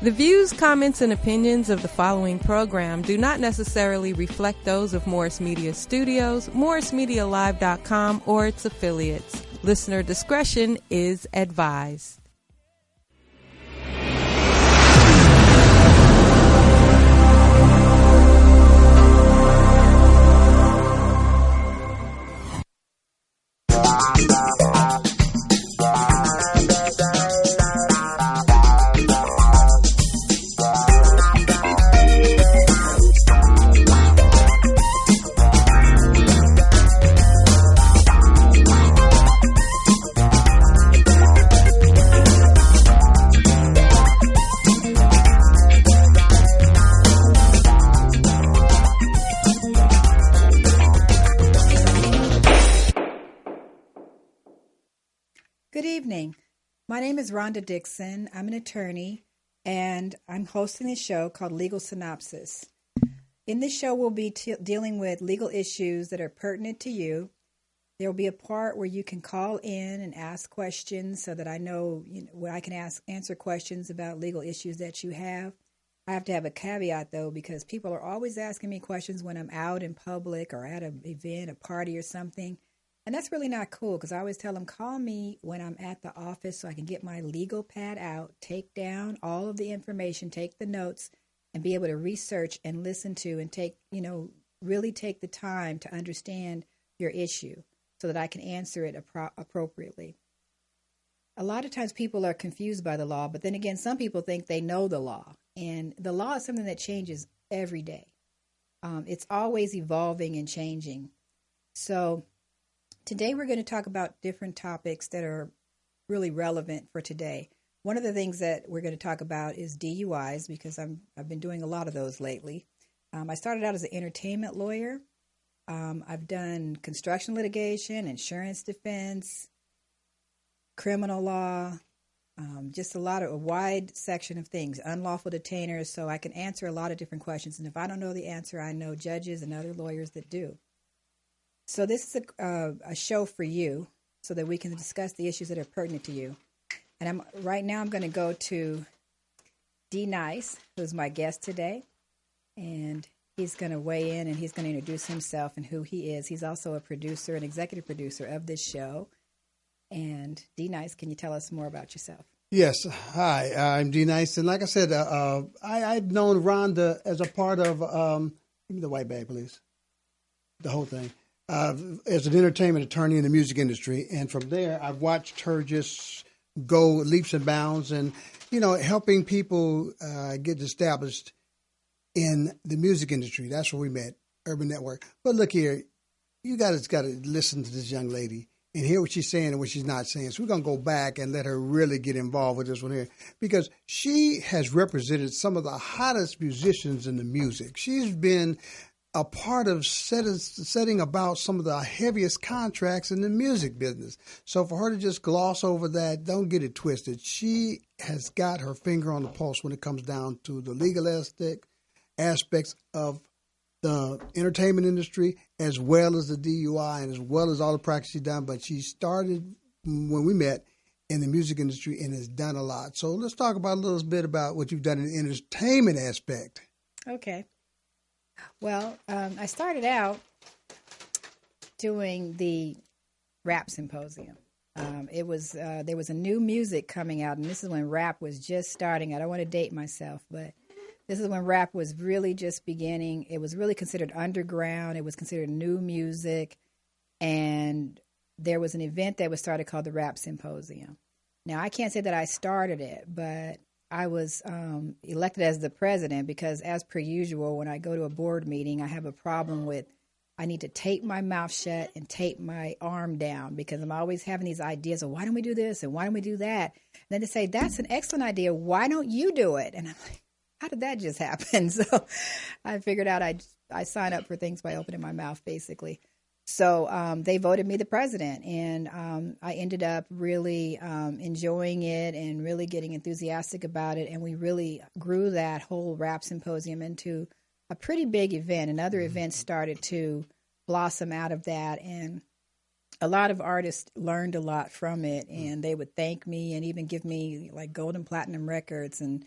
The views, comments, and opinions of the following program do not necessarily reflect those of Morris Media Studios, MorrisMediaLive.com, or its affiliates. Listener discretion is advised. Good evening. My name is Rhonda Dixon. I'm an attorney, and I'm hosting a show called Legal Synopsis. In this show, we'll be dealing with legal issues that are pertinent to you. There will be a part where you can call in and ask questions so that I know, where I can answer questions about legal issues that you have. I have to have a caveat, though, because people are always asking me questions when I'm out in public or at an event, a party or something. And that's really not cool because I always tell them, call me when I'm at the office so I can get my legal pad out, take down all of the information, take the notes, and be able to research and listen to and take, really take the time to understand your issue so that I can answer it appropriately. A lot of times people are confused by the law, but then again, some people think they know the law. And the law is something that changes every day. It's always evolving and changing. So today we're going to talk about different topics that are really relevant for today. One of the things that we're going to talk about is DUIs because I've been doing a lot of those lately. I started out as an entertainment lawyer. I've done construction litigation, insurance defense, criminal law, just a wide section of things, unlawful detainers, so I can answer a lot of different questions. And if I don't know the answer, I know judges and other lawyers that do. So this is a show for you so that we can discuss the issues that are pertinent to you. And right now I'm going to go to D. Nice, who's my guest today. And he's going to weigh in and he's going to introduce himself and who he is. He's also a producer, an executive producer of this show. And D. Nice, can you tell us more about yourself? Yes. Hi, I'm D. Nice. And like I said, I've known Rhonda as a part of, give me the white bag, please. The whole thing. As an entertainment attorney in the music industry. And from there, I've watched her just go leaps and bounds and, helping people get established in the music industry. That's where we met, Urban Network. But look here, you guys got to listen to this young lady and hear what she's saying and what she's not saying. So we're going to go back and let her really get involved with this one here because she has represented some of the hottest musicians in the music. She's been a part of setting about some of the heaviest contracts in the music business. So for her to just gloss over that, don't get it twisted. She has got her finger on the pulse when it comes down to the legalistic aspects of the entertainment industry, as well as the DUI and as well as all the practice she's done. But she started when we met in the music industry and has done a lot. So let's talk about a little bit about what you've done in the entertainment aspect. Okay. Well, I started out doing the rap symposium. There was a new music coming out, and this is when rap was just starting. I don't want to date myself, but this is when rap was really just beginning. It was really considered underground. It was considered new music, and there was an event that was started called the Rap Symposium. Now, I can't say that I started it, but I was elected as the president because, as per usual, when I go to a board meeting, I have a problem with I need to tape my mouth shut and tape my arm down because I'm always having these ideas of why don't we do this and why don't we do that? And then they say, that's an excellent idea. Why don't you do it? And I'm like, how did that just happen? So I figured out I sign up for things by opening my mouth, basically. So they voted me the president, and I ended up really enjoying it and really getting enthusiastic about it. And we really grew that whole rap symposium into a pretty big event. And other events started to blossom out of that. And a lot of artists learned a lot from it, and they would thank me and even give me like gold and platinum records and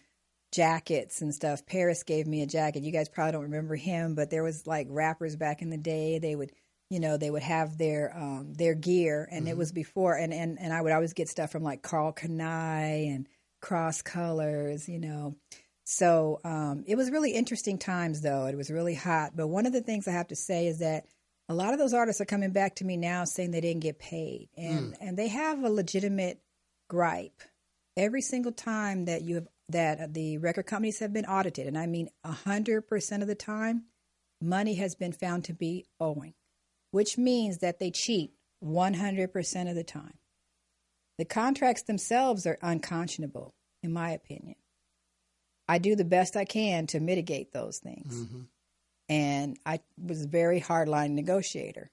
jackets and stuff. Paris gave me a jacket. You guys probably don't remember him, but there was like rappers back in the day. They would, they would have their gear, and it was before, and I would always get stuff from like Carl Kanai and Cross Colors, So it was really interesting times, though. It was really hot. But one of the things I have to say is that a lot of those artists are coming back to me now saying they didn't get paid, and they have a legitimate gripe. Every single time that the record companies have been audited, and I mean 100% of the time, money has been found to be owing, which means that they cheat 100% of the time. The contracts themselves are unconscionable, in my opinion. I do the best I can to mitigate those things. And I was a very hardline negotiator,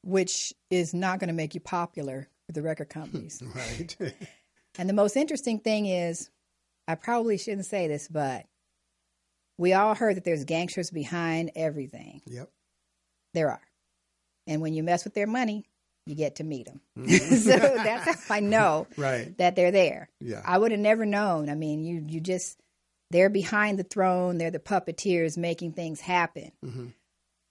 which is not going to make you popular with the record companies. Right. And the most interesting thing is, I probably shouldn't say this, but we all heard that there's gangsters behind everything. Yep. There are. And when you mess with their money, you get to meet them. So that's how I know that they're there. Yeah. I would have never known. I mean, you just, they're behind the throne. They're the puppeteers making things happen.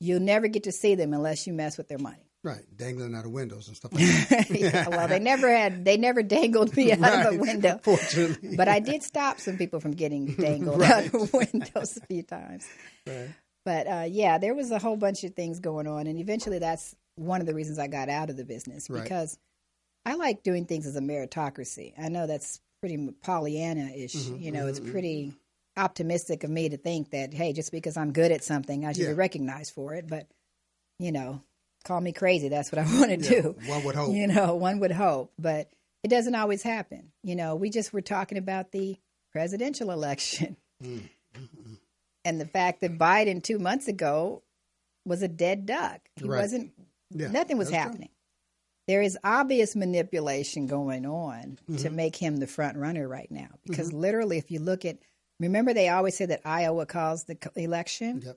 You'll never get to see them unless you mess with their money. Right, dangling out of windows and stuff like that. Yeah, well, they never dangled me out of a window. Fortunately. But I did stop some people from getting dangled out of windows a few times. Right. But yeah, there was a whole bunch of things going on. And eventually that's one of the reasons I got out of the business, because I like doing things as a meritocracy. I know that's pretty Pollyanna-ish. It's pretty optimistic of me to think that, hey, just because I'm good at something, I should be recognized for it. But, call me crazy. That's what I want to do. One would hope. One would hope. But it doesn't always happen. We just were talking about the presidential election. And the fact that Biden 2 months ago was a dead duck. He wasn't, nothing was happening. True. There is obvious manipulation going on to make him the front runner right now. Because literally, if you look at, remember they always say that Iowa caused the election? Yep.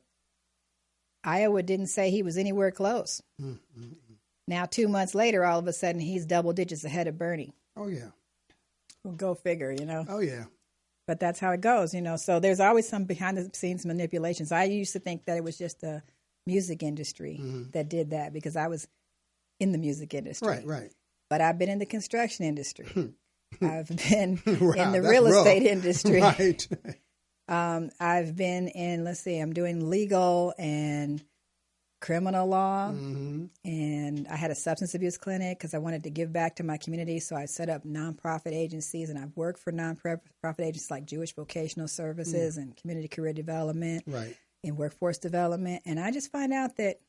Iowa didn't say he was anywhere close. Now, 2 months later, all of a sudden, he's double digits ahead of Bernie. Oh, yeah. Well, go figure, Oh, yeah. But that's how it goes, So there's always some behind-the-scenes manipulations. I used to think that it was just the music industry that did that, because I was in the music industry. Right. But I've been in the construction industry. I've been in the real estate industry. Right. I've been in, I'm doing legal and criminal law. And I had a substance abuse clinic because I wanted to give back to my community. So I set up nonprofit agencies, and I've worked for nonprofit agencies like Jewish Vocational Services and Community Career Development and Workforce Development. And I just find out that,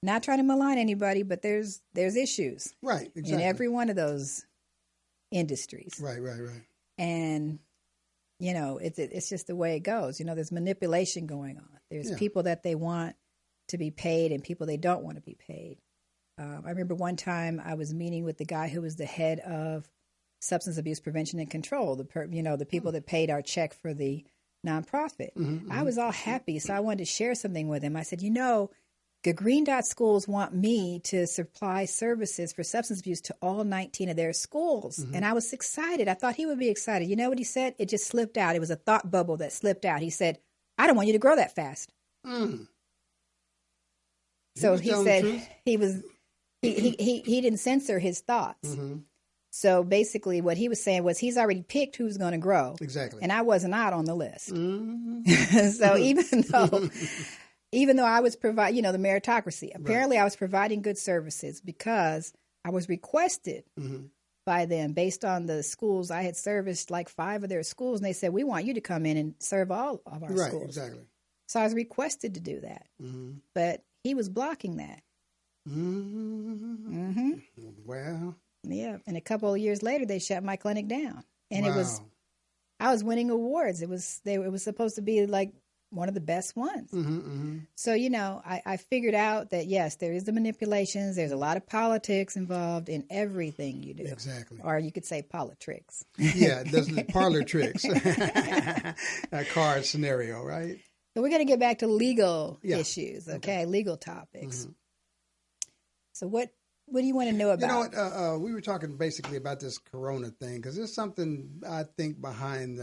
not trying to malign anybody, but there's issues. Right, exactly. In every one of those industries. Right. And it's just the way it goes. There's manipulation going on. There's people that they want to be paid and people they don't want to be paid. I remember one time I was meeting with the guy who was the head of substance abuse prevention and control, the people that paid our check for the nonprofit. I was all happy, so I wanted to share something with him. I said, the Green Dot schools want me to supply services for substance abuse to all 19 of their schools. And I was excited. I thought he would be excited. You know what he said? It just slipped out. It was a thought bubble that slipped out. He said, I don't want you to grow that fast. So he said he didn't censor his thoughts. So basically what he was saying was he's already picked who's going to grow. Exactly. And I wasn't out on the list. So even though I was providing, the meritocracy, apparently I was providing good services because I was requested by them based on the schools. I had serviced like 5 of their schools, and they said, we want you to come in and serve all of our schools. Right, exactly. So I was requested to do that. But he was blocking that. Well. Yeah, and a couple of years later, they shut my clinic down. And I was winning awards. It was supposed to be like one of the best ones. So, I figured out that, yes, there is the manipulations. There's a lot of politics involved in everything you do. Exactly. Or you could say politricks. Yeah, those parlor tricks. A card scenario, right? So we're going to get back to legal issues, okay? Legal topics. So what do you want to know about? We were talking basically about this corona thing because there's something, I think, behind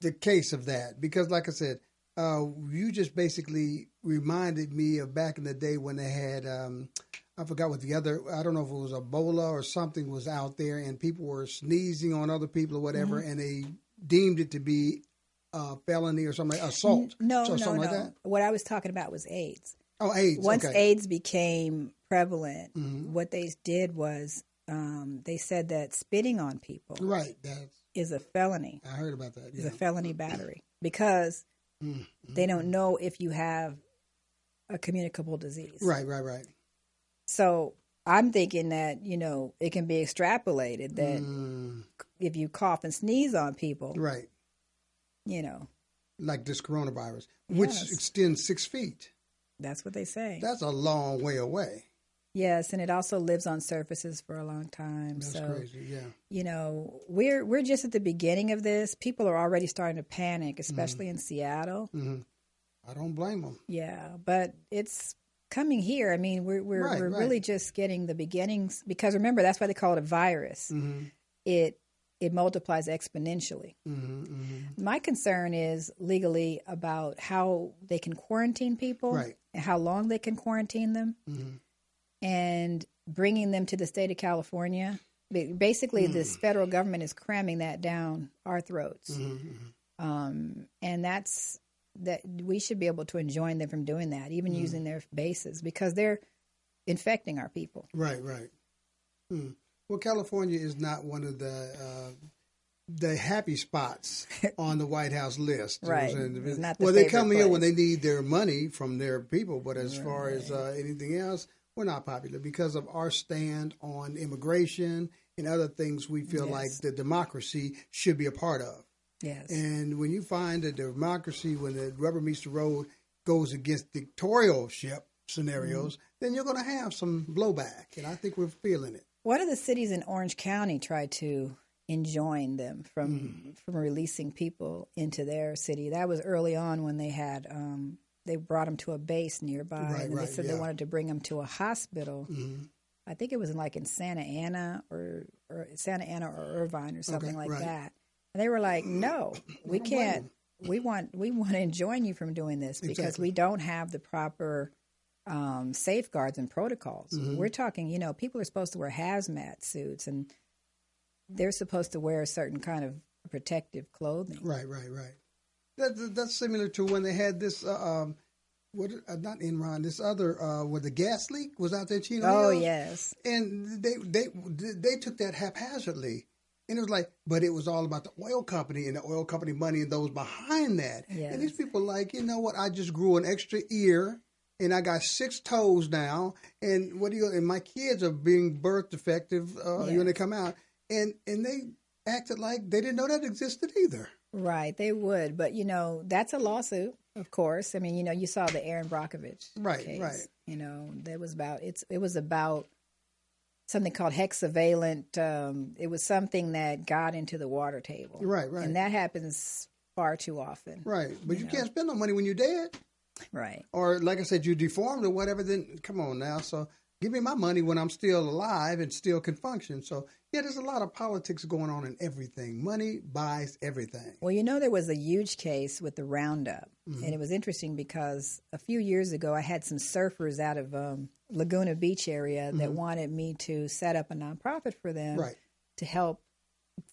the case of that because, like I said, you just basically reminded me of back in the day when they had, I forgot what the other, I don't know if it was Ebola or something was out there and people were sneezing on other people or whatever, and they deemed it to be felony or something, assault. No. Like that? What I was talking about was AIDS. Oh, AIDS. Once okay. AIDS became prevalent, what they did was they said that spitting on people is a felony. I heard about that. Yeah. It's a felony battery because they don't know if you have a communicable disease. Right. So I'm thinking that, it can be extrapolated that if you cough and sneeze on people, right, like this coronavirus, which extends 6 feet. That's what they say. That's a long way away. Yes, and it also lives on surfaces for a long time. That's crazy, yeah. We're just at the beginning of this. People are already starting to panic, especially in Seattle. I don't blame them. Yeah, but it's coming here. I mean, we're really just getting the beginnings because remember that's why they call it a virus. It multiplies exponentially. My concern is legally about how they can quarantine people, and how long they can quarantine them. And bringing them to the state of California. Basically, this federal government is cramming that down our throats. And that we should be able to enjoin them from doing that, even using their bases, because they're infecting our people. Right. Well, California is not one of the happy spots on the White House list. Right. They come here when they need their money from their people, but as far as anything else, we're not popular because of our stand on immigration and other things we feel like the democracy should be a part of. Yes. And when you find that democracy, when the rubber meets the road, goes against dictatorship scenarios, then you're going to have some blowback. And I think we're feeling it. One of the cities in Orange County tried to enjoin them from releasing people into their city. That was early on when they had... they brought them to a base nearby, and they said they wanted to bring them to a hospital. I think it was in Santa Ana or Irvine or something that. And they were like, "No, we can't. We want to enjoin you from doing this because we don't have the proper safeguards and protocols. We're talking, people are supposed to wear hazmat suits, and they're supposed to wear a certain kind of protective clothing. Right. That's similar to when they had this, not Enron, this other, where the gas leak was out there, Chino. Oh, yes. And they took that haphazardly. And it was like, but it was all about the oil company and the oil company money and those behind that. Yes. And these people like, you know what, I just grew an extra ear and I got 6 toes now. And and my kids are being birth defective when they come out. And they acted like they didn't know that existed either. Right, they would. But, that's a lawsuit, of course. I mean, you saw the Aaron Brockovich case. Right. That was it was about something called hexavalent. It was something that got into the water table. Right. And that happens far too often. Right. But you can't spend no money when you're dead. Right. Or, like I said, you deformed or whatever, then come on now. So give me my money when I'm still alive and still can function. So, there's a lot of politics going on in everything. Money buys everything. Well, there was a huge case with the Roundup. And it was interesting because a few years ago, I had some surfers out of Laguna Beach area that wanted me to set up a nonprofit for them to help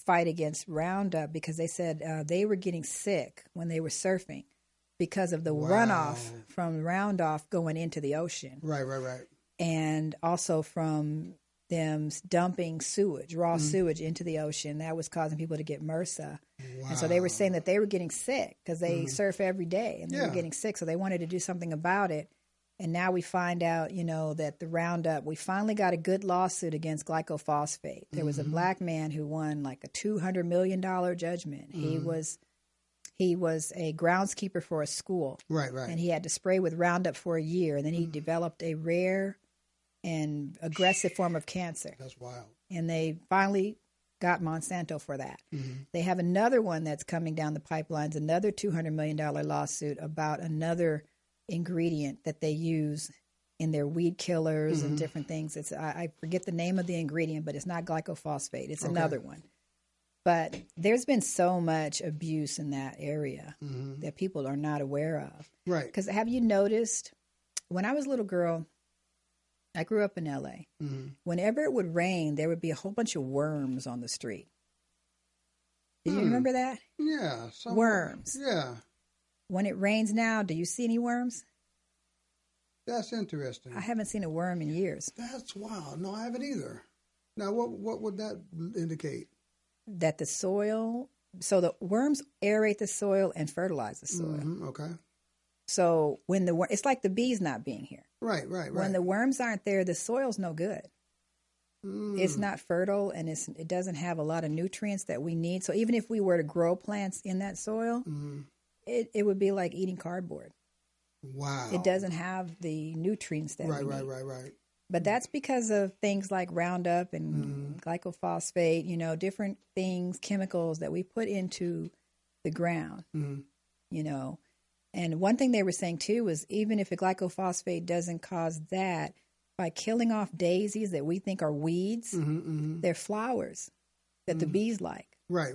fight against Roundup because they said they were getting sick when they were surfing because of the runoff from Roundup going into the ocean. Right. And also from them dumping raw sewage into the ocean. That was causing people to get MRSA. Wow. And so they were saying that they were getting sick because they surf every day and they were getting sick. So they wanted to do something about it. And now we find out, that the Roundup, we finally got a good lawsuit against glyphosate. There was a black man who won like a $200 million judgment. He was a groundskeeper for a school. Right. And he had to spray with Roundup for a year. And then he developed a rare and aggressive form of cancer. That's wild. And they finally got Monsanto for that. They have another one that's coming down the pipelines, another $200 million lawsuit about another ingredient that they use in their weed killers and different things. I forget the name of the ingredient, but it's not glyphosate. It's another one. But there's been so much abuse in that area that people are not aware of. Right. Because have you noticed, when I was a little girl, I grew up in L.A. Whenever it would rain, there would be a whole bunch of worms on the street. Do you remember that? Yeah. Worms. Yeah. When it rains now, do you see any worms? That's interesting. I haven't seen a worm in years. That's wild. No, I haven't either. Now, what would that indicate? That the soil, so the worms aerate the soil and fertilize the soil. Okay. So when it's like the bees not being here. Right. When the worms aren't there, the soil's no good. It's not fertile, and it doesn't have a lot of nutrients that we need. So even if we were to grow plants in that soil, it would be like eating cardboard. Wow. It doesn't have the nutrients that we need. Right. But that's because of things like Roundup and glyphosate, different things, chemicals that we put into the ground, And one thing they were saying, too, was even if a glyphosate doesn't cause that, by killing off daisies that we think are weeds, they're flowers that the bees like. Right.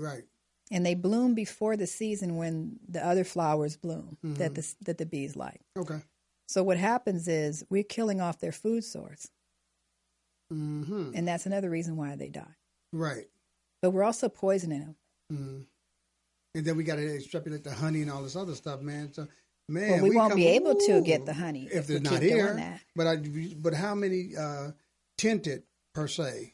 And they bloom before the season when the other flowers bloom that the bees like. Okay. So what happens is we're killing off their food source. And that's another reason why they die. Right. But we're also poisoning them. And then we got to extrapolate the honey and all this other stuff, man. So, man, well, we won't be able to get the honey if they're we not keep here. doing that. But how many tinted per se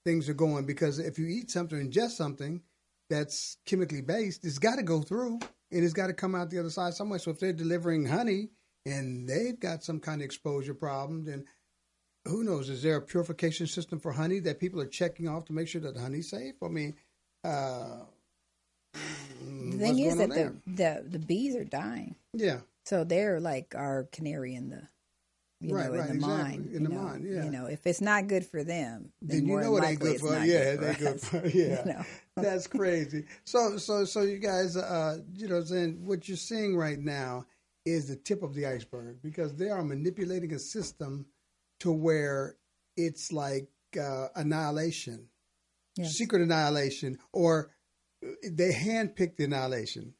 things are going? Because if you eat something, ingest something that's chemically based, it's got to go through and it's got to come out the other side somewhere. So if they're delivering honey and they've got some kind of exposure problem, then who knows? Is there a purification system for honey that people are checking off to make sure that the honey's safe? I mean, the thing is that the bees are dying. Yeah. So they're like our canary in the mine. In the mine, yeah. If it's not good for them, then you know it ain't good for us. Yeah, they're good for yeah. That's crazy. So you guys, saying what you're seeing right now is the tip of the iceberg, because they are manipulating a system to where it's like annihilation, secret annihilation, or they handpicked the annihilation.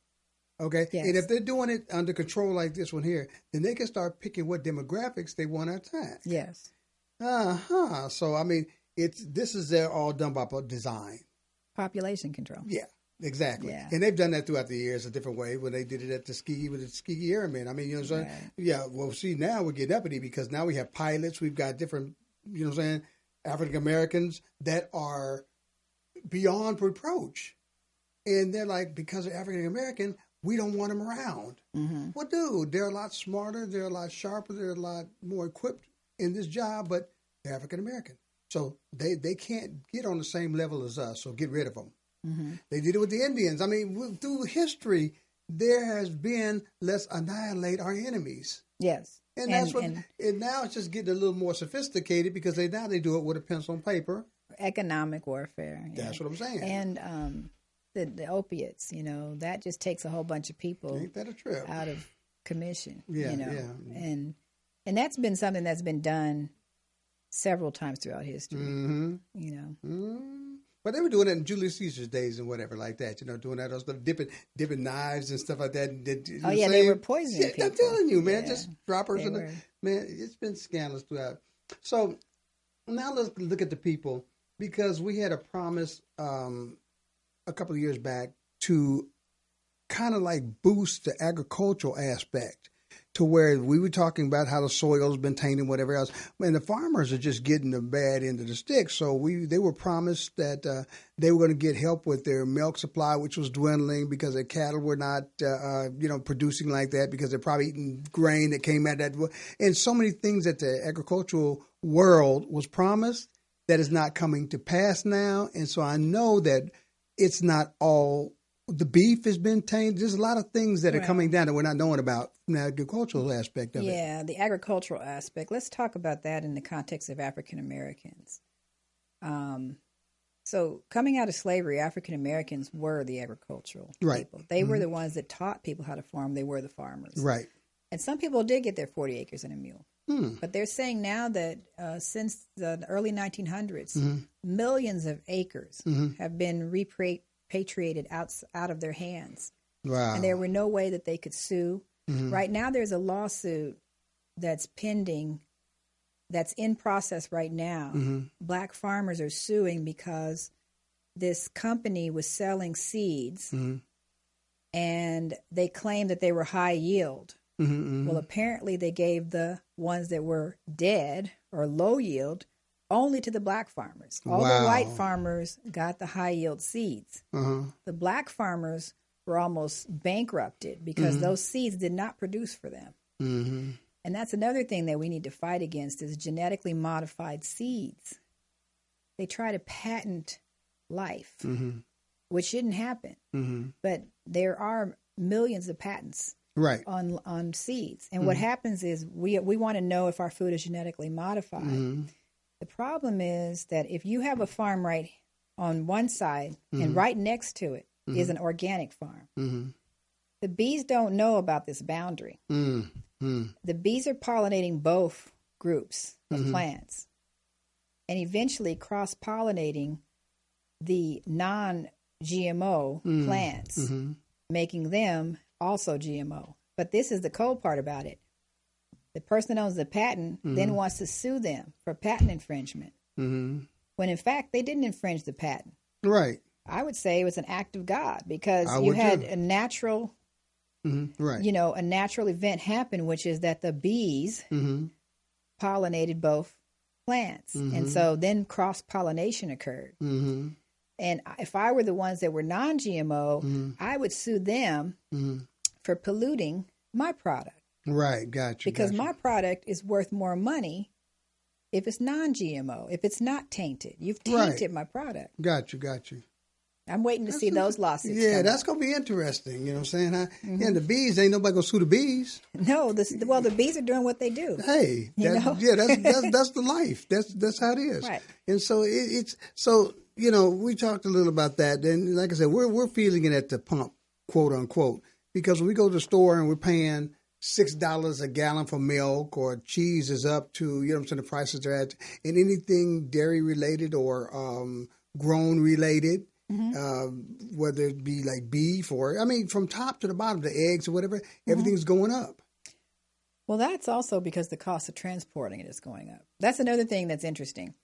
Okay? Yes. And if they're doing it under control like this one here, then they can start picking what demographics they want to attack. Yes. So, I mean, this is all done by design. Population control. Yeah, exactly. Yeah. And they've done that throughout the years a different way when they did it at the Tuskegee Airmen. I mean, you know what I'm saying? Right. Yeah, well, see, now we're getting uppity because now we have pilots. We've got different, you know what I'm saying, African Americans that are beyond reproach. And they're like, because they're African American, we don't want them around. Well, dude, they're a lot smarter, they're a lot sharper, they're a lot more equipped in this job, but they're African American. So they can't get on the same level as us, so get rid of them. They did it with the Indians. I mean, through history, there has been, let's annihilate our enemies. Yes. And that's and now it's just getting a little more sophisticated because they do it with a pencil and paper. Economic warfare. Yeah. That's what I'm saying. And the opiates, that just takes a whole bunch of people Ain't that a trip? out of commission. Yeah. And that's been something that's been done several times throughout history. But they were doing it in Julius Caesar's days and whatever like that, doing that stuff, dipping knives and stuff like that. They were poisoning people. I'm telling you, man, just droppers. Man, it's been scandalous throughout. So now let's look at the people, because we had a promise a couple of years back to kind of like boost the agricultural aspect, to where we were talking about how the soil's been tainted, whatever else. And the farmers are just getting the bad end of the stick. So they were promised that they were going to get help with their milk supply, which was dwindling because their cattle were not, producing like that, because they're probably eating grain that came out that. And so many things that the agricultural world was promised that is not coming to pass now. And so I know that it's not all. The beef has been tainted. There's a lot of things that are coming down that we're not knowing about from the agricultural aspect of it. Yeah, the agricultural aspect. Let's talk about that in the context of African Americans. So coming out of slavery, African Americans were the agricultural people. They were the ones that taught people how to farm. They were the farmers. Right. And some people did get their 40 acres and a mule. But they're saying now that since the early 1900s, millions of acres have been repatriated out of their hands. Wow. And there were no way that they could sue. Right now there's a lawsuit that's pending, that's in process right now. Black farmers are suing because this company was selling seeds and they claimed that they were high yield. Well, apparently they gave the ones that were dead or low yield only to the black farmers. All the white farmers got the high yield seeds. The black farmers were almost bankrupted because those seeds did not produce for them. And that's another thing that we need to fight against is genetically modified seeds. They try to patent life, which shouldn't happen. But there are millions of patents on seeds. And what happens is we want to know if our food is genetically modified. The problem is that if you have a farm right on one side and right next to it is an organic farm, the bees don't know about this boundary. The bees are pollinating both groups of plants and eventually cross-pollinating the non-GMO plants, making them also GMO. But this is the cold part about it. The person that owns the patent then wants to sue them for patent infringement, when in fact they didn't infringe the patent. Right. I would say it was an act of God because you had a natural, a natural event happen, which is that the bees pollinated both plants, and so then cross-pollination occurred. And if I were the ones that were non-GMO, I would sue them for polluting my product. Right, gotcha. Because my product is worth more money if it's non-GMO, if it's not tainted. You've tainted my product. Gotcha. I'm waiting to see those lawsuits. Yeah, that's going to be interesting. You know what I'm saying? And the bees, ain't nobody going to sue the bees. No, the bees are doing what they do. Hey, that's the life. That's how it is. Right. And so it's we talked a little about that. And like I said, we're feeling it at the pump, quote unquote, because when we go to the store and we're paying $6 a gallon for milk, or cheese is up to, the prices are at, and anything dairy related or grown related, whether it be like beef or, from top to the bottom, the eggs or whatever, everything's going up. Well, that's also because the cost of transporting it is going up. That's another thing that's interesting.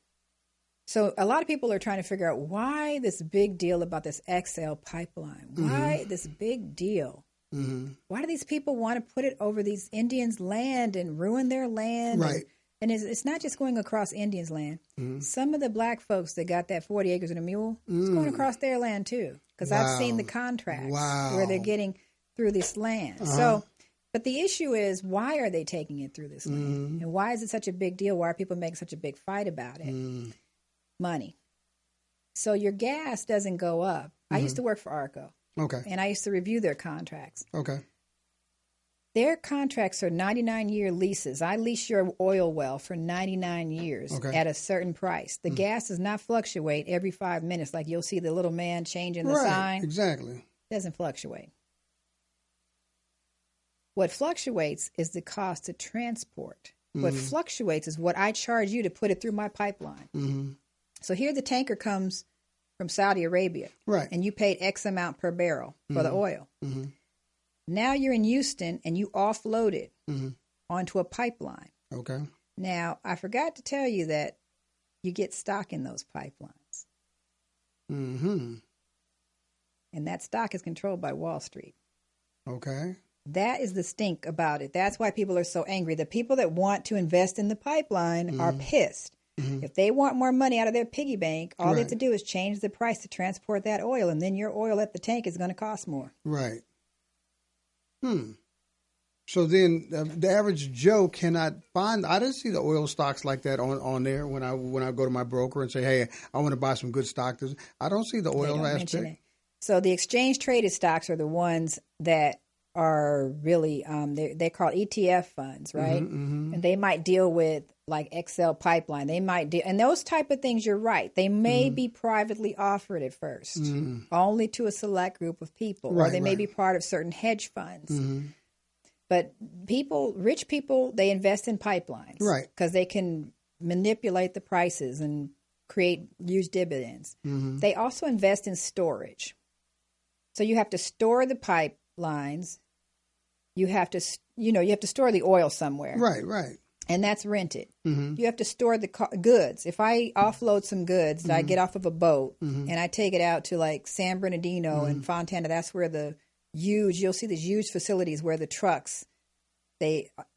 So a lot of people are trying to figure out why this big deal about this XL pipeline. Why this big deal? Why do these people want to put it over these Indians' land and ruin their land? Right. And it's not just going across Indians' land. Some of the black folks that got that 40 acres and a mule, it's going across their land too. Because I've seen the contracts where they're getting through this land. So, but the issue is, why are they taking it through this land? And why is it such a big deal? Why are people making such a big fight about it? Money. So your gas doesn't go up. I used to work for ARCO. Okay. And I used to review their contracts. Okay. Their contracts are 99-year leases. I lease your oil well for 99 years at a certain price. The gas does not fluctuate every 5 minutes like you'll see the little man changing the sign. Exactly. It doesn't fluctuate. What fluctuates is the cost to transport. What fluctuates is what I charge you to put it through my pipeline. So here the tanker comes from Saudi Arabia. Right. And you paid X amount per barrel for the oil. Now you're in Houston and you offload it onto a pipeline. Okay. Now, I forgot to tell you that you get stock in those pipelines. And that stock is controlled by Wall Street. Okay. That is the stink about it. That's why people are so angry. The people that want to invest in the pipeline are pissed. If they want more money out of their piggy bank, all they have to do is change the price to transport that oil, and then your oil at the tank is going to cost more. Right. So then the average Joe cannot find. I didn't see the oil stocks like that on there when I go to my broker and say, hey, I want to buy some good stock. I don't see the oil aspect. So the exchange traded stocks are the ones that are really they're called ETF funds, right? And they might deal with like XL pipeline. They might deal, and those type of things. You're right. They may be privately offered at first, only to a select group of people, or they may be part of certain hedge funds. But rich people, they invest in pipelines. Right. Because they can manipulate the prices and create huge dividends. Mm-hmm. They also invest in storage. So you have to store the pipelines. You have to store the oil somewhere. Right. And that's rented. Mm-hmm. You have to store the goods. If I offload some goods that I get off of a boat and I take it out to like San Bernardino and Fontana, that's where you'll see these huge facilities where the trucks,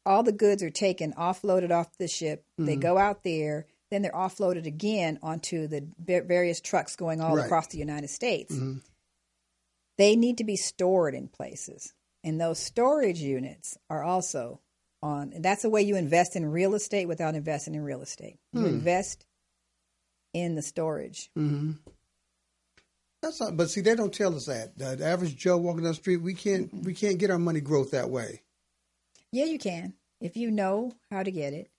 all the goods are taken, offloaded off the ship. They go out there, then they're offloaded again onto the various trucks going all across the United States. Mm-hmm. They need to be stored in places. And those storage units are also and that's the way you invest in real estate without investing in real estate. You invest in the storage. Mm-hmm. But see, they don't tell us that. The average Joe walking down the street, we can't get our money growth that way. Yeah, you can if you know how to get it.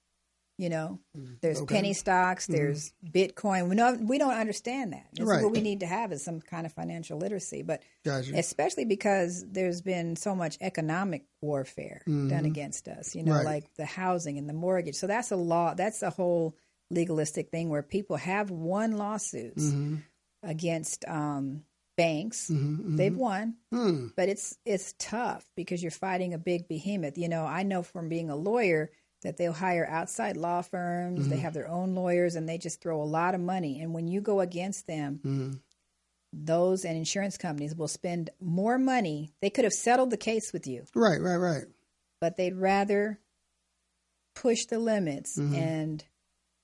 There's penny stocks, there's Bitcoin. We don't understand that. This is what we need to have is some kind of financial literacy. But especially because there's been so much economic warfare done against us, like the housing and the mortgage. So that's a law. That's a whole legalistic thing where people have won lawsuits against banks. They've won, but it's tough because you're fighting a big behemoth. I know from being a lawyer that they'll hire outside law firms. They have their own lawyers, and they just throw a lot of money. And when you go against them, those and insurance companies will spend more money. They could have settled the case with you. Right. But they'd rather push the limits and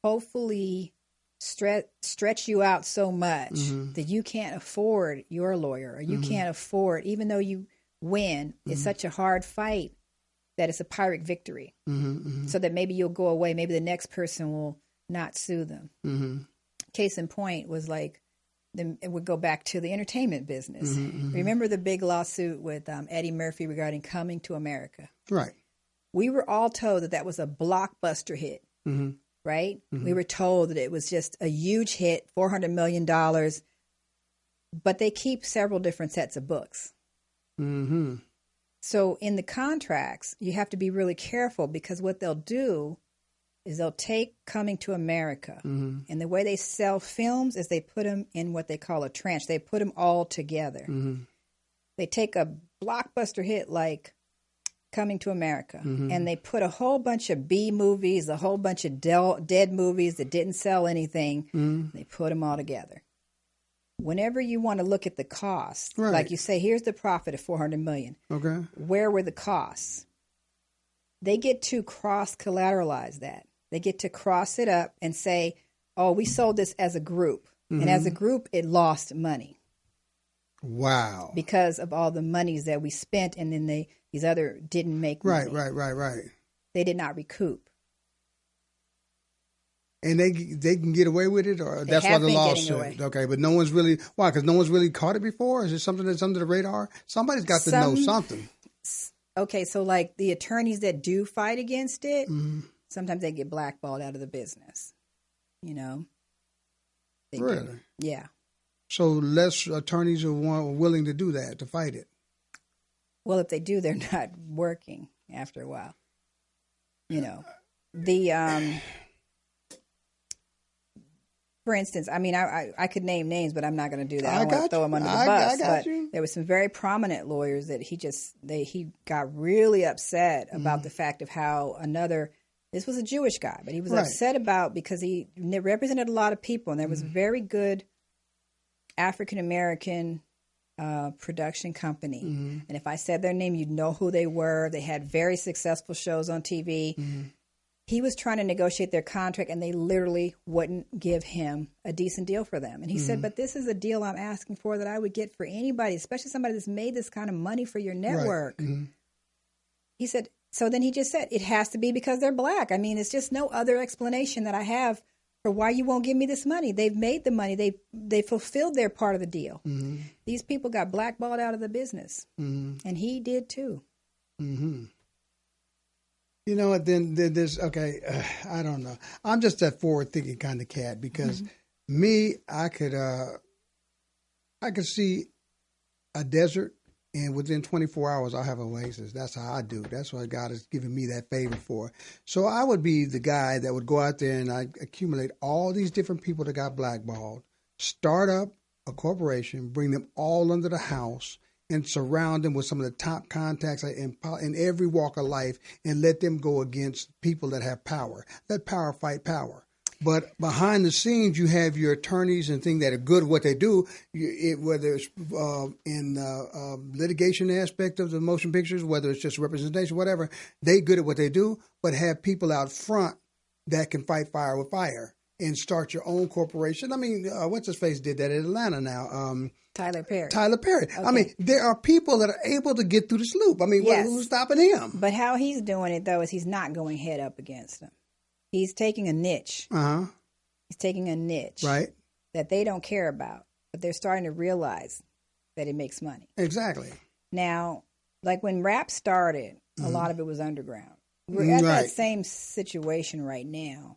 hopefully stretch you out so much that you can't afford your lawyer, or you can't afford, even though you win, it's such a hard fight that it's a Pyrrhic victory, so that maybe you'll go away. Maybe the next person will not sue them. Case in point was it would go back to the entertainment business. Remember the big lawsuit with Eddie Murphy regarding Coming to America? Right. We were all told that was a blockbuster hit, right? We were told that it was just a huge hit, $400 million, but they keep several different sets of books. So in the contracts, you have to be really careful because what they'll do is they'll take Coming to America, and the way they sell films is they put them in what they call a tranche. They put them all together. They take a blockbuster hit like Coming to America, and they put a whole bunch of B movies, a whole bunch of dead movies that didn't sell anything. They put them all together. Whenever you want to look at the costs, like you say, here's the profit of $400 million. Okay. Where were the costs? They get to cross-collateralize that. They get to cross it up and say, oh, we sold this as a group. And as a group, it lost money. Wow. Because of all the monies that we spent, and then these other didn't make money. Right. They did not recoup. And they can get away with it, or that's why the lawsuit. Okay, but no one's really because no one's really caught it before. Is it something that's under the radar? Somebody's got to know something. Okay, so like the attorneys that do fight against it, sometimes they get blackballed out of the business. Really? Yeah. So less attorneys are willing to do that, to fight it. Well, if they do, they're not working after a while. For instance, I mean, I could name names, but I'm not going to do that. I don't want to throw them under the bus. But there were some very prominent lawyers that he got really upset about the fact of how this was a Jewish guy, but he was upset about because he represented a lot of people, and there was a very good African-American production company. And if I said their name, you'd know who they were. They had very successful shows on TV. He was trying to negotiate their contract, and they literally wouldn't give him a decent deal for them. And he said, but this is a deal I'm asking for that I would get for anybody, especially somebody that's made this kind of money for your network. He said, so then he just said, it has to be because they're black. I mean, it's just no other explanation that I have for why you won't give me this money. They've made the money. They fulfilled their part of the deal. These people got blackballed out of the business, and he did too. You know what? Then there's I don't know. I'm just that forward-thinking kind of cat because me, I could see a desert and within 24 hours, I'll have Oasis. That's how I do. That's what God has given me that favor for. So I would be the guy that would go out there and I'd accumulate all these different people that got blackballed, start up a corporation, bring them all under the house, and surround them with some of the top contacts in every walk of life, and let them go against people that have power. Let power fight power. But behind the scenes, you have your attorneys and things that are good at what they do, whether it's in litigation aspect of the motion pictures, whether it's just representation, whatever, they good at what they do, but have people out front that can fight fire with fire and start your own corporation. I mean, what's his face did that in Atlanta now? Tyler Perry. Okay. Okay. I mean, there are people that are able to get through this loop. I mean, Yes. who's stopping him? But how he's doing it, though, is he's not going head up against them. He's taking a niche. Uh-huh. He's taking a niche Right. that they don't care about, but they're starting to realize that it makes money. Exactly. Now, like when rap started, a lot of it was underground. We're at Right. that same situation right now.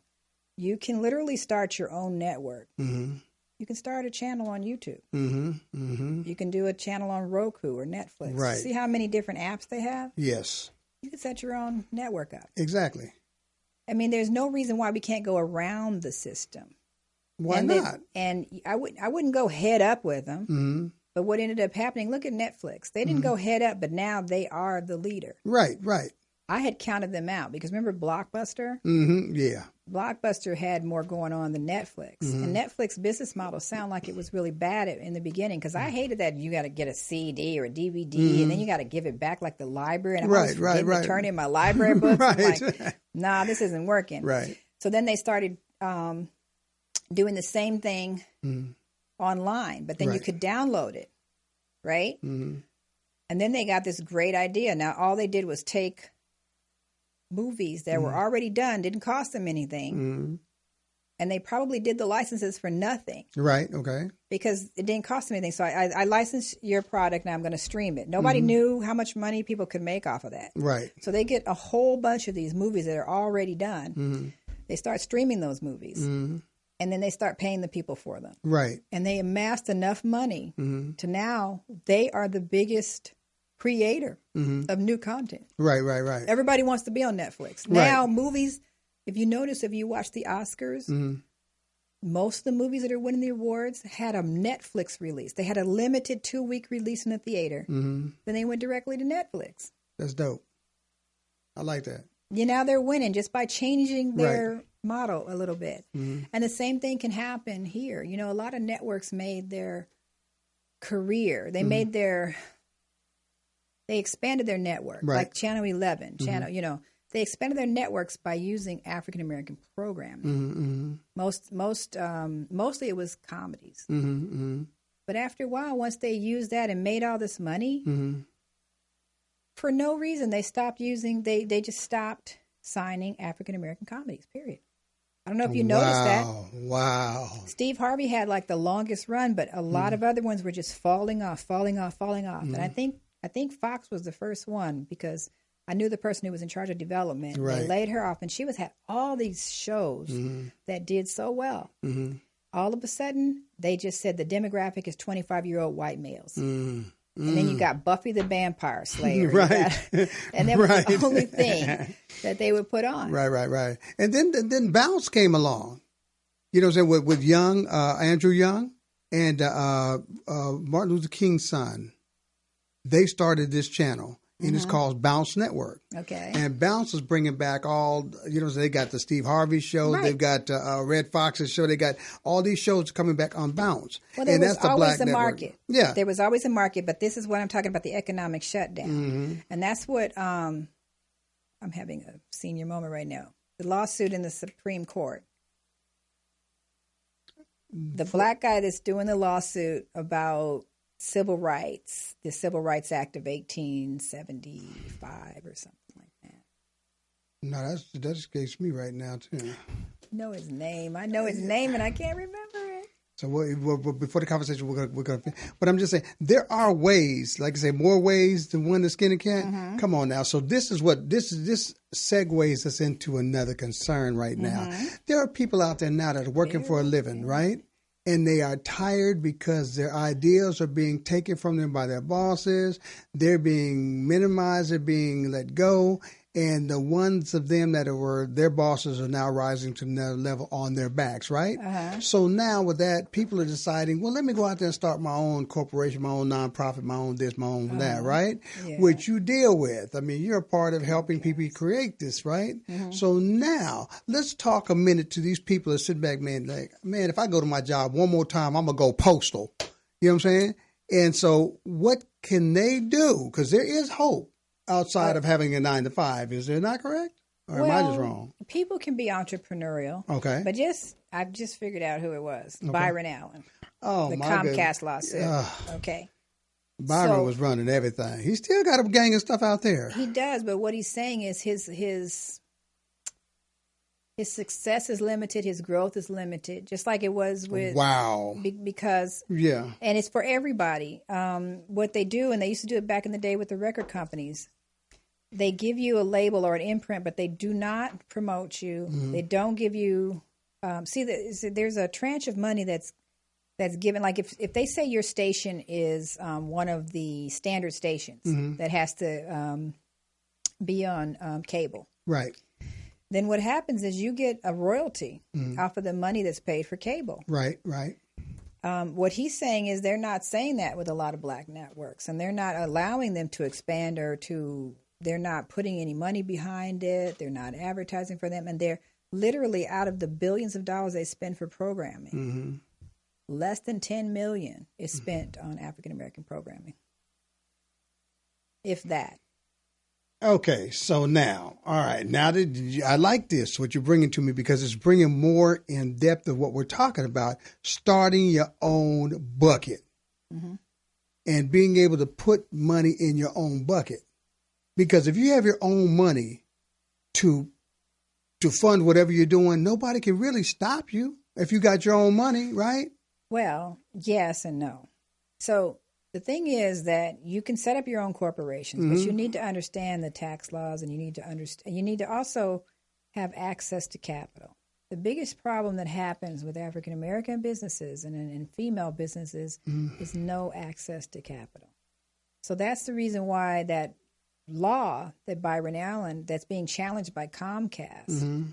You can literally start your own network. Mm-hmm. You can start a channel on YouTube. Mm-hmm. Mm-hmm. You can do a channel on Roku or Netflix. Right. See how many different apps they have? Yes. You can set your own network up. Exactly. I mean, there's no reason why we can't go around the system. Why and not? And I wouldn't go head up with them. Mm-hmm. But what ended up happening, look at Netflix. They didn't go head up, but now they are the leader. Right. Right. I had counted them out because remember Blockbuster? Mm-hmm. Yeah. Blockbuster had more going on than Netflix. And Netflix business model sounded like it was really bad in the beginning because I hated that you got to get a CD or a DVD and then you got to give it back like the library. And I was forgetting to turn in my library books. Right. I'm like, nah, this isn't working. Right. So then they started doing the same thing online, but then you could download it, right? Mm-hmm. And then they got this great idea. Now, all they did was take movies that were already done, didn't cost them anything, and they probably did the licenses for nothing. Right, okay. Because it didn't cost them anything. So I licensed your product, now I'm going to stream it. Nobody knew how much money people could make off of that. Right. So they get a whole bunch of these movies that are already done. They start streaming those movies. And then they start paying the people for them. Right. And they amassed enough money to now they are the biggest creator of new content. Right, right, right. Everybody wants to be on Netflix. Now, movies, if you notice, if you watch the Oscars, most of the movies that are winning the awards had a Netflix release. They had a limited 2-week release in the theater. Then they went directly to Netflix. That's dope. I like that. Now they're winning just by changing their model a little bit. And the same thing can happen here. You know, a lot of networks made their career. They made they expanded their network, like Channel 11, they expanded their networks by using African American programming. Mostly it was comedies. But after a while, once they used that and made all this money, for no reason, they stopped using. They just stopped signing African American comedies. Period. I don't know if you noticed that. Wow. Steve Harvey had like the longest run, but a lot of other ones were just falling off. And I think Fox was the first one because I knew the person who was in charge of development. Right. They laid her off, and she had all these shows that did so well. All of a sudden, they just said the demographic is 25-year-old white males. And then you got Buffy the Vampire Slayer. And that was the only thing that they would put on. Right. And then Bounce came along. You know what I'm saying? With Young, Andrew Young, and Martin Luther King's son. They started this channel, and it's called Bounce Network. Okay. And Bounce is bringing back all, they got the Steve Harvey show. Right. They've got Red Fox's show. They got all these shows coming back on Bounce. Well, there was always a market. Yeah. There was always a market, but this is what I'm talking about, the economic shutdown. And that's what I'm having a senior moment right now. The lawsuit in the Supreme Court. The black guy that's doing the lawsuit about civil rights, the Civil Rights Act of 1875 or something like that. No, that escapes me right now, too. Know his name. I know his name, and I can't remember it. So before the conversation, we're going to. But I'm just saying, there are ways, like I say, more ways to win the skinny cat. Come on now. So this segues us into another concern right now. There are people out there now that are working for a living, right? and they are tired because their ideas are being taken from them by their bosses. They're being minimized. They're being let go. And the ones of them that were their bosses are now rising to another level on their backs, right? Uh-huh. So now with that, people are deciding, well, let me go out there and start my own corporation, my own nonprofit, my own this, my own that, right? Yeah. Which you deal with. I mean, you're a part of helping people create this, right? Mm-hmm. So now let's talk a minute to these people that sit back, man, like, man, if I go to my job one more time, I'm going to go postal. You know what I'm saying? And so what can they do? Because there is hope outside of having a 9-to-5. Is there not correct? Or am I just wrong? People can be entrepreneurial. Okay. But I've just figured out who it was. Okay. Byron Allen. Oh, the my Comcast lawsuit. Okay. Byron was running everything. He still got a gang of stuff out there. He does, but what he's saying is his success is limited, his growth is limited, just like it was with because and it's for everybody. What they do, and they used to do it back in the day with the record companies, they give you a label or an imprint, but they do not promote you. Mm-hmm. They don't give you there's a tranche of money that's given. Like if they say your station is one of the standard stations mm-hmm. that has to be on cable, right? Then what happens is you get a royalty mm-hmm. off of the money that's paid for cable. Right, right. What he's saying is they're not saying that with a lot of black networks, and they're not allowing them to expand they're not putting any money behind it. They're not advertising for them, and they're literally out of the billions of dollars they spend for programming. Mm-hmm. Less than $10 million is spent on African American programming, if that. Okay, so now, all right, now that I like this, what you're bringing to me, because it's bringing more in depth of what we're talking about, starting your own bucket mm-hmm. and being able to put money in your own bucket. Because if you have your own money to fund whatever you're doing, nobody can really stop you if you got your own money, right? Well, yes and no. So the thing is that you can set up your own corporations, mm-hmm. but you need to understand the tax laws, and you need to also have access to capital. The biggest problem that happens with African American businesses and female businesses mm-hmm. is no access to capital. So that's the reason why that law that Byron Allen that's being challenged by Comcast. Mm-hmm.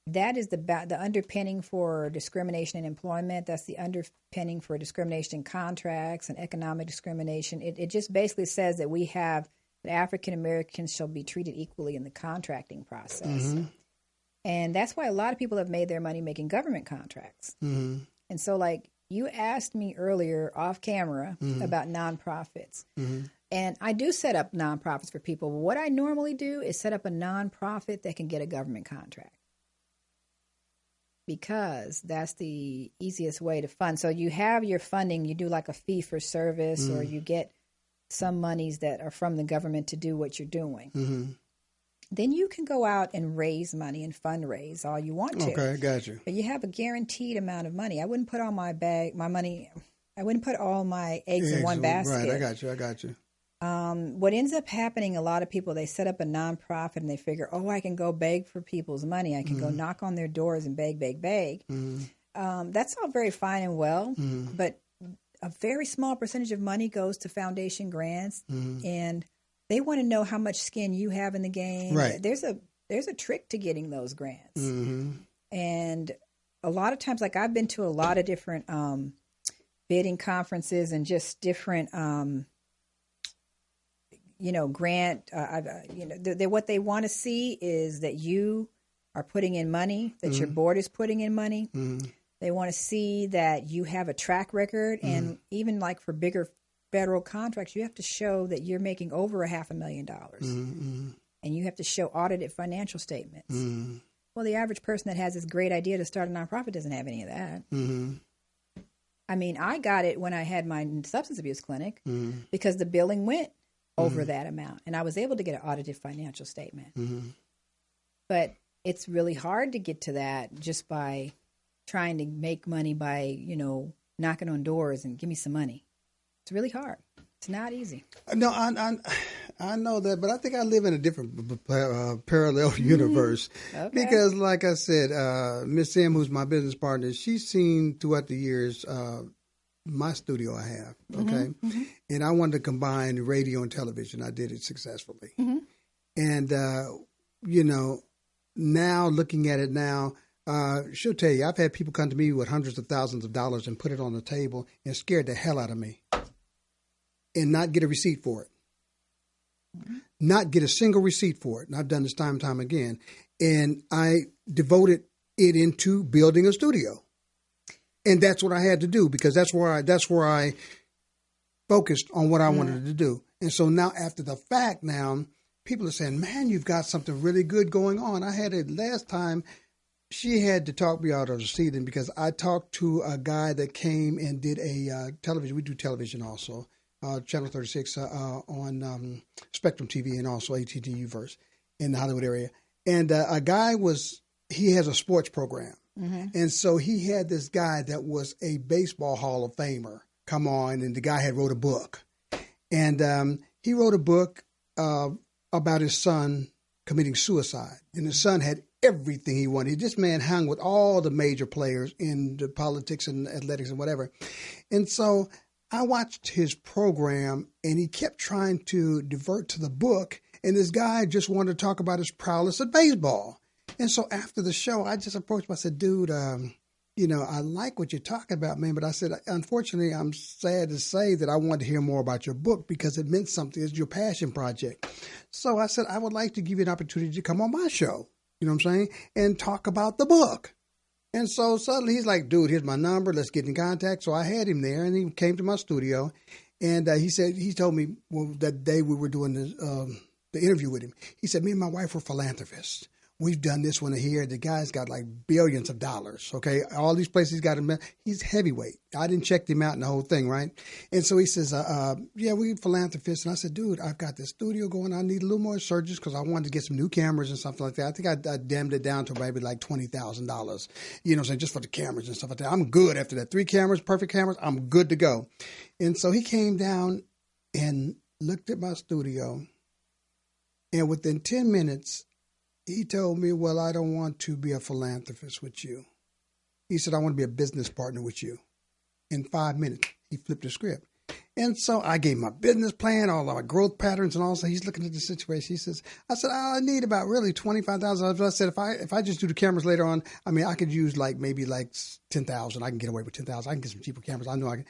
That is the underpinning for discrimination in employment. That's the underpinning for discrimination in contracts and economic discrimination. It just basically says that African Americans shall be treated equally in the contracting process. Mm-hmm. And that's why a lot of people have made their money making government contracts. Mm-hmm. And so, like, you asked me earlier off camera mm-hmm. about nonprofits. Mm-hmm. And I do set up nonprofits for people. What I normally do is set up a nonprofit that can get a government contract, because that's the easiest way to fund. So you have your funding, you do like a fee for service, or you get some monies that are from the government to do what you're doing. Mm-hmm. Then you can go out and raise money and fundraise all you want to. Okay, gotcha. But you have a guaranteed amount of money. I wouldn't put all my money, I wouldn't put all my eggs in one basket. Right, I got you. What ends up happening, a lot of people, they set up a nonprofit and they figure, I can go beg for people's money. I can go knock on their doors and beg. Mm-hmm. That's all very fine and well, but a very small percentage of money goes to foundation grants, and they want to know how much skin you have in the game. Right. There's a trick to getting those grants. Mm-hmm. And a lot of times, like, I've been to a lot of different bidding conferences and just different grant, what they want to see is that you are putting in money, that your board is putting in money. Mm-hmm. They want to see that you have a track record. And even like for bigger federal contracts, you have to show that you're making over $500,000. Mm-hmm. And you have to show audited financial statements. Mm-hmm. Well, the average person that has this great idea to start a nonprofit doesn't have any of that. Mm-hmm. I mean, I got it when I had my substance abuse clinic because the billing went over that amount, and I was able to get an audited financial statement. Mm-hmm. But it's really hard to get to that just by trying to make money by, knocking on doors and give me some money. It's really hard. It's not easy. No, I know that, but I think I live in a different parallel universe. Okay. Because, like I said, Miss M, who's my business partner, she's seen throughout the years my studio I have, okay? And I wanted to combine radio and television. I did it successfully. And, you know, now looking at it now, she'll tell you, I've had people come to me with hundreds of thousands of dollars and put it on the table and scared the hell out of me and not get a receipt for it. Not get a single receipt for it. And I've done this time and time again. And I devoted it into building a studio. And that's what I had to do because that's where I focused on what I wanted to do. And so now after the fact now, people are saying, man, you've got something really good going on. I had it last time. She had to talk me out of the season because I talked to a guy that came and did a television. We do television also. Channel 36 on Spectrum TV and also AT&T Uverse in the Hollywood area. And a guy he has a sports program. And so he had this guy that was a baseball Hall of Famer come on, and the guy had wrote a book. And he wrote a book about his son committing suicide. And his son had everything he wanted. This man hung with all the major players in the politics and athletics and whatever. And so I watched his program, and he kept trying to divert to the book, and this guy just wanted to talk about his prowess at baseball. And so after the show, I just approached him. I said, dude, you know, I like what you're talking about, man, but I said, unfortunately, I'm sad to say that I wanted to hear more about your book because it meant something. It's your passion project. So I said, I would like to give you an opportunity to come on my show, you know what I'm saying, and talk about the book. And so suddenly he's like, dude, here's my number. Let's get in contact. So I had him there, and he came to my studio. And he told me, well, that day we were doing the interview with him, he said, me and my wife were philanthropists. We've done this one here. The guy's got like billions of dollars, okay? All these places he's got him. He's heavyweight. I didn't check him out in the whole thing, right? And so he says, yeah, we philanthropists. And I said, dude, I've got this studio going. I need a little more surgeons because I wanted to get some new cameras and something like that. I think I damned it down to maybe like $20,000, you know what I'm saying, just for the cameras and stuff like that. I'm good after that. 3 cameras, perfect cameras, I'm good to go. And so he came down and looked at my studio. And within 10 minutes, he told me, well, I don't want to be a philanthropist with you. He said, I want to be a business partner with you. In 5 minutes, he flipped the script. And so I gave him my business plan, all my growth patterns, and all. So he's looking at the situation. He says, I said, I need about really $25,000. I said, if I just do the cameras later on, I mean, I could use maybe 10,000. I can get away with 10,000. I can get some cheaper cameras. I know I can.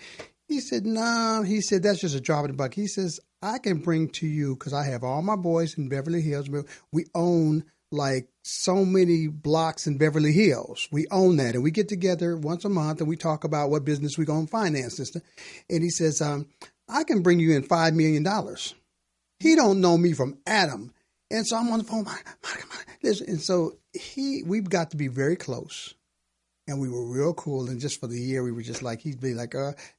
He said, no. He said, that's just a drop in the bucket. He says, I can bring to you, because I have all my boys in Beverly Hills. We own like so many blocks in Beverly Hills. We own that. And we get together once a month and we talk about what business we're going to finance this. And he says, I can bring you in $5 million. He don't know me from Adam. And so I'm on the phone. Listen. And so we've got to be very close. And we were real cool. And just for the year, we were just like, he'd be like,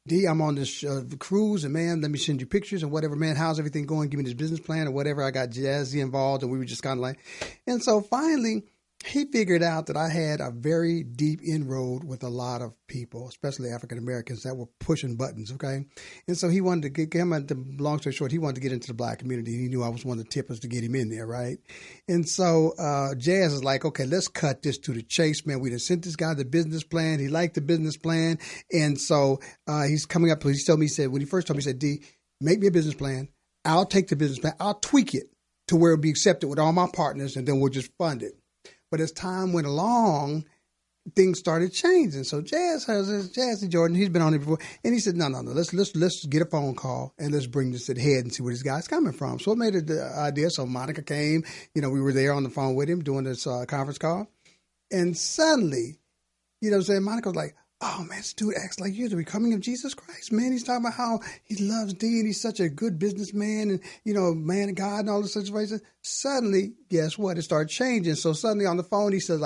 D, I'm on this cruise. And, man, let me send you pictures and whatever. Man, how's everything going? Give me this business plan or whatever. I got Jazzy involved. And we were just kind of like. And so finally, he figured out that I had a very deep inroad with a lot of people, especially African Americans, that were pushing buttons, okay? And so he wanted to get him, long story short, he wanted to get into the black community. He knew I was one of the tippers to get him in there, right? And so Jazz is like, okay, let's cut this to the chase, man. We done sent this guy the business plan. He liked the business plan. And so he's coming up, he told me, he said, when he first told me, he said, D, make me a business plan. I'll take the business plan. I'll tweak it to where it'll be accepted with all my partners, and then we'll just fund it. But as time went along, things started changing. So Jazzy Jordan, he's been on it before, and he said, no, let's get a phone call and let's bring this to the head and see where this guy's coming from. So it made it the idea. So Monica came, we were there on the phone with him doing this conference call, and suddenly, Monica was like, oh, man, this dude acts like you're the becoming of Jesus Christ, man. He's talking about how he loves D and he's such a good businessman and, man of God and all this situation. Suddenly, guess what? It started changing. So suddenly on the phone, he says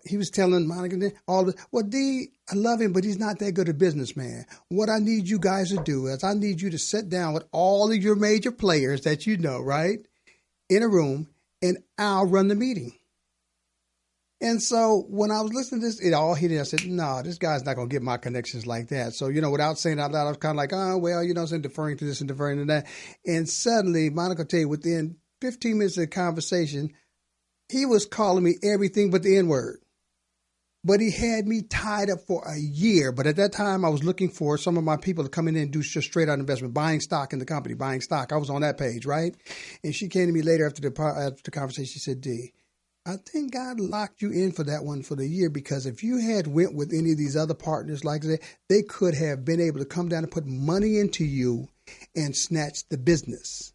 he was telling Monica all this. Well, D, I love him, but he's not that good a businessman. What I need you guys to do is I need you to sit down with all of your major players that you know, right, in a room, and I'll run the meeting. And so when I was listening to this, it all hit in. I said, no, this guy's not going to get my connections like that. So, without saying it out loud, I was kind of like, oh, well, deferring to this and deferring to that. And suddenly, Monica tell you, within 15 minutes of the conversation, he was calling me everything but the N-word. But he had me tied up for a year. But at that time, I was looking for some of my people to come in and do just straight out investment, buying stock in the company, buying stock. I was on that page, right? And she came to me later after the conversation. She said, D, I think God locked you in for that one for the year, because if you had went with any of these other partners like that, they could have been able to come down and put money into you and snatch the business.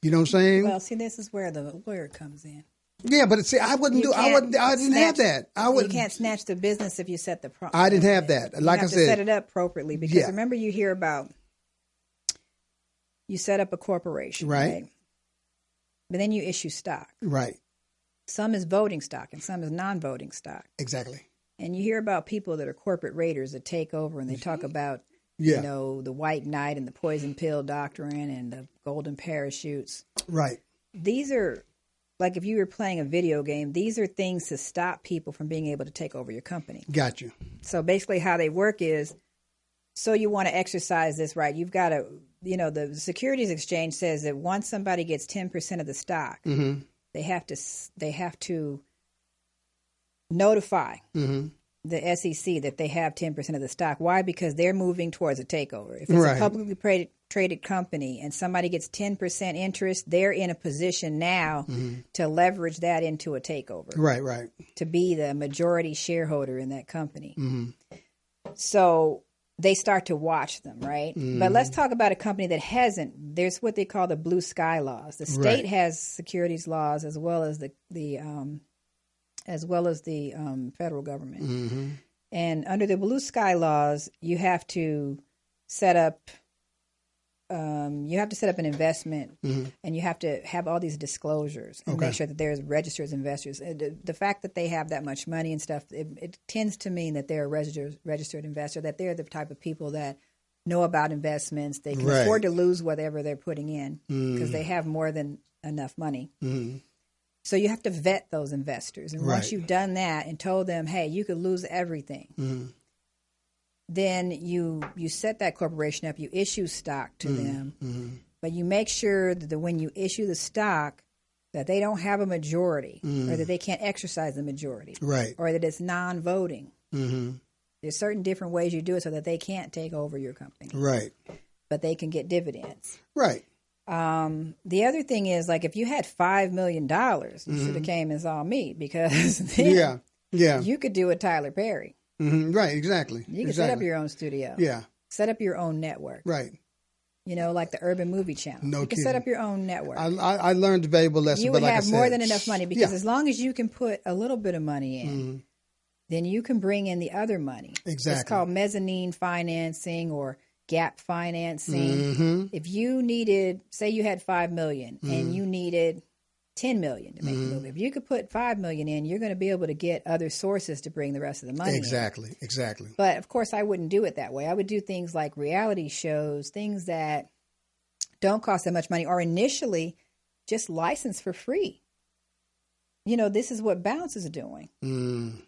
You know what I'm saying? Well, see, this is where the lawyer comes in. Yeah, but see, I didn't have that. You can't snatch the business if you set the problem. I didn't have that. Like I said, set it up appropriately, because remember, you hear about, you set up a corporation, right? But then you issue stock. Right. Some is voting stock and some is non-voting stock. Exactly. And you hear about people that are corporate raiders that take over, and they talk about, the white knight and the poison pill doctrine and the golden parachutes. Right. These are, like if you were playing a video game, these are things to stop people from being able to take over your company. Got you. So basically how they work is, so you want to exercise this right. You've got to, the Securities Exchange says that once somebody gets 10% of the stock, mm-hmm. they have to notify the SEC that they have 10% of the stock. Why? Because they're moving towards a takeover. If it's a publicly traded company and somebody gets 10% interest, they're in a position now to leverage that into a takeover. Right. To be the majority shareholder in that company. Mm-hmm. So they start to watch them, right? Mm-hmm. But let's talk about a company that hasn't. There's what they call the blue sky laws. The state has securities laws as well as the federal government. Mm-hmm. And under the blue sky laws, you have to set up an investment, and you have to have all these disclosures and make sure that there's registered investors. The fact that they have that much money and stuff, it tends to mean that they're a registered investor, that they're the type of people that know about investments. They can afford to lose whatever they're putting in because they have more than enough money. Mm-hmm. So you have to vet those investors. And once you've done that and told them, hey, you could lose everything, then you set that corporation up, you issue stock to them, but you make sure that when you issue the stock that they don't have a majority or that they can't exercise the majority or that it's non-voting. Mm-hmm. There's certain different ways you do it so that they can't take over your company. Right. But they can get dividends. Right. The other thing is, like, if you had $5 million, you should have came and saw me, because then you could do a Tyler Perry. Mm-hmm. Right, exactly. You can set up your own studio. Yeah. Set up your own network. Right. Like the Urban Movie Channel. No kidding. You can set up your own network. I learned a valuable lesson. You would have more than enough money, because as long as you can put a little bit of money in, then you can bring in the other money. Exactly. It's called mezzanine financing or gap financing. Mm-hmm. If you needed, say you had $5 million and you needed $10 million to make the movie. If you could put $5 million in, you're going to be able to get other sources to bring the rest of the money in. Exactly. But of course, I wouldn't do it that way. I would do things like reality shows, things that don't cost that much money, or initially just license for free. This is what Bounce is doing.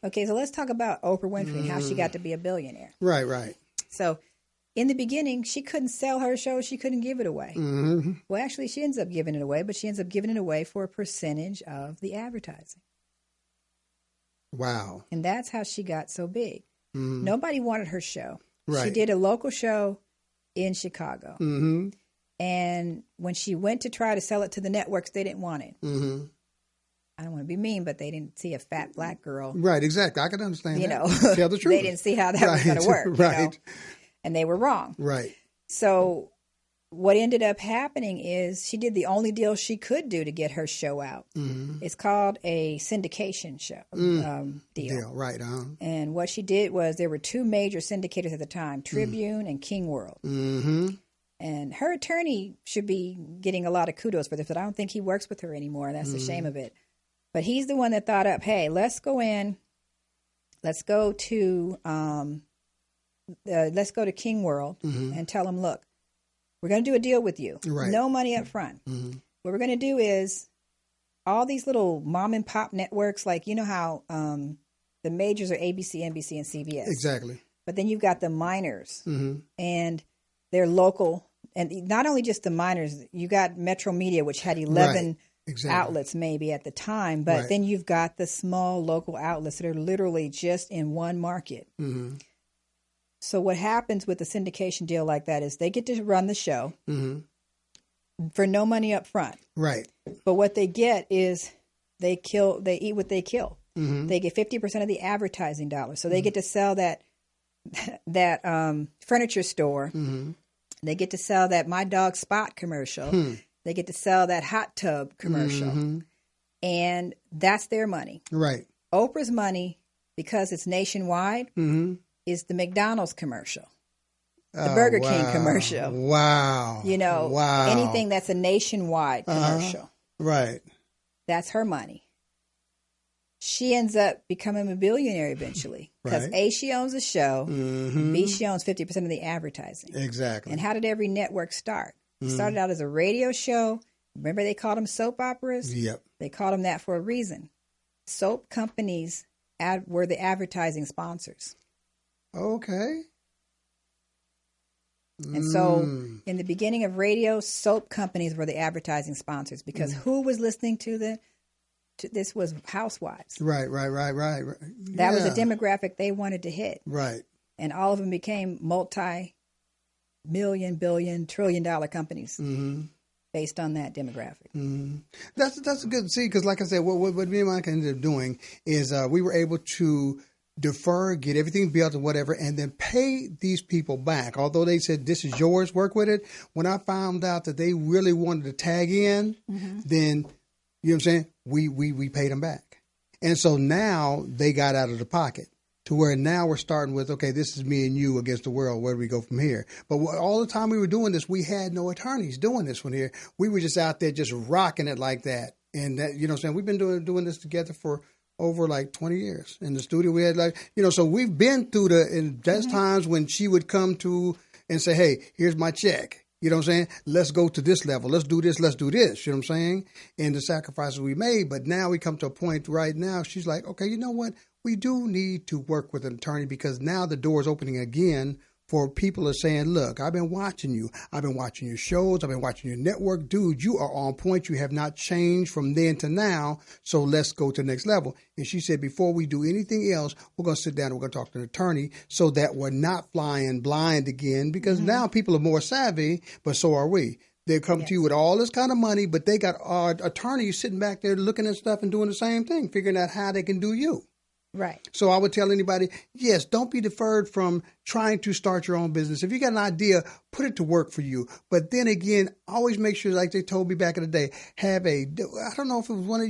Okay, so let's talk about Oprah Winfrey and how she got to be a billionaire. Right. So in the beginning, she couldn't sell her show. She couldn't give it away. Mm-hmm. Well, actually, she ends up giving it away, but she ends up giving it away for a percentage of the advertising. Wow. And that's how she got so big. Mm-hmm. Nobody wanted her show. Right. She did a local show in Chicago. Mm-hmm. And when she went to try to sell it to the networks, they didn't want it. Mm-hmm. I don't want to be mean, but they didn't see a fat black girl. Right, exactly. I can understand that. Tell the truth. They didn't see how that was going to work. Right. And they were wrong. Right. So what ended up happening is she did the only deal she could do to get her show out. Mm-hmm. It's called a syndication show deal. Right. And what she did was, there were two major syndicators at the time, Tribune and King World. Mm-hmm. And her attorney should be getting a lot of kudos for this, but I don't think he works with her anymore. That's the shame of it. But he's the one that thought up, hey, let's go to King World and tell them, look, we're going to do a deal with you. Right. No money up front. Mm-hmm. What we're going to do is all these little mom and pop networks, like, you know how the majors are ABC, NBC, and CBS. Exactly. But then you've got the minors, Mm-hmm. and they're local. And not only just the minors, you got Metro Media, which had 11 outlets maybe at the time. But then you've got the small local outlets that are literally just in one market. Mm-hmm. So what happens with a syndication deal like that is they get to run the show for no money up front. Right. But what they get is they eat what they kill. Mm-hmm. They get 50% of the advertising dollars. So they get to sell that furniture store. Mm-hmm. They get to sell that My Dog Spot commercial. They get to sell that hot tub commercial. Mm-hmm. And that's their money. Right. Oprah's money, because it's nationwide, is the McDonald's commercial, the Burger King commercial. Wow. You know, anything that's a nationwide commercial. Right. That's her money. She ends up becoming a billionaire eventually because A, she owns the show, B, she owns 50% of the advertising. Exactly. And how did every network start? It started out as a radio show. Remember they called them soap operas? Yep. They called them that for a reason. Soap companies were the advertising sponsors. Okay. And so in the beginning of radio, soap companies were the advertising sponsors because who was listening to this was housewives. Right. That was a demographic they wanted to hit. Right. And all of them became multi-million, billion, trillion-dollar companies based on that demographic. Mm-hmm. That's good to see because, like I said, what me and Mike ended up doing is we were able to defer, get everything built and whatever, and then pay these people back. Although they said, this is yours, work with it. When I found out that they really wanted to tag in, then, you know what I'm saying, we paid them back. And so now they got out of the pocket to where now we're starting with, okay, this is me and you against the world. Where do we go from here? But all the time we were doing this, we had no attorneys doing this one here. We were just out there just rocking it like that. And that, you know what I'm saying, we've been doing this together for over like 20 years. In the studio, we had so we've been through and there's times when she would come to and say, hey, here's my check. You know what I'm saying? Let's go to this level. Let's do this. Let's do this. You know what I'm saying? And the sacrifices we made. But now we come to a point right now, she's like, okay, you know what? We do need to work with an attorney because now the door is opening again for people are saying, look, I've been watching you. I've been watching your shows. I've been watching your network. Dude, you are on point. You have not changed from then to now. So let's go to the next level. And she said, before we do anything else, we're going to sit down and we're going to talk to an attorney so that we're not flying blind again because now people are more savvy, but so are we. They come to you with all this kind of money, but they got attorneys sitting back there looking at stuff and doing the same thing, figuring out how they can do you. Right. So I would tell anybody, yes, don't be deferred from trying to start your own business. If you got an idea, put it to work for you. But then again, always make sure, like they told me back in the day, I don't know if it was one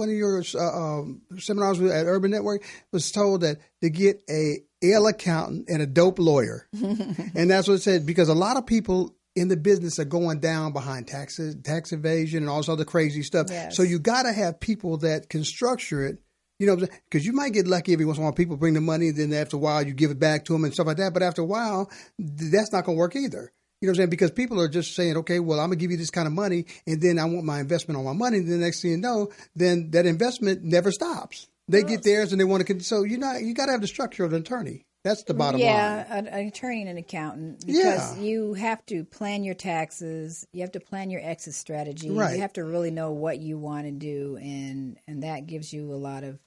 of your seminars at Urban Network, was told that to get a ill accountant and a dope lawyer. And that's what it said, because a lot of people in the business are going down behind taxes, tax evasion, and all this other crazy stuff. Yes. So you got to have people that can structure it. You know, because you might get lucky every once in a while. People bring the money, and then after a while, you give it back to them and stuff like that. But after a while, that's not going to work either. You know what I'm saying? Because people are just saying, okay, well, I'm going to give you this kind of money, and then I want my investment on my money. And the next thing you know, then that investment never stops. They get theirs, and they want to. So you got to have the structure of an attorney. That's the bottom line. Yeah, an attorney and an accountant. Because you have to plan your taxes. You have to plan your exit strategy. Right. You have to really know what you want to do. And that gives you a lot of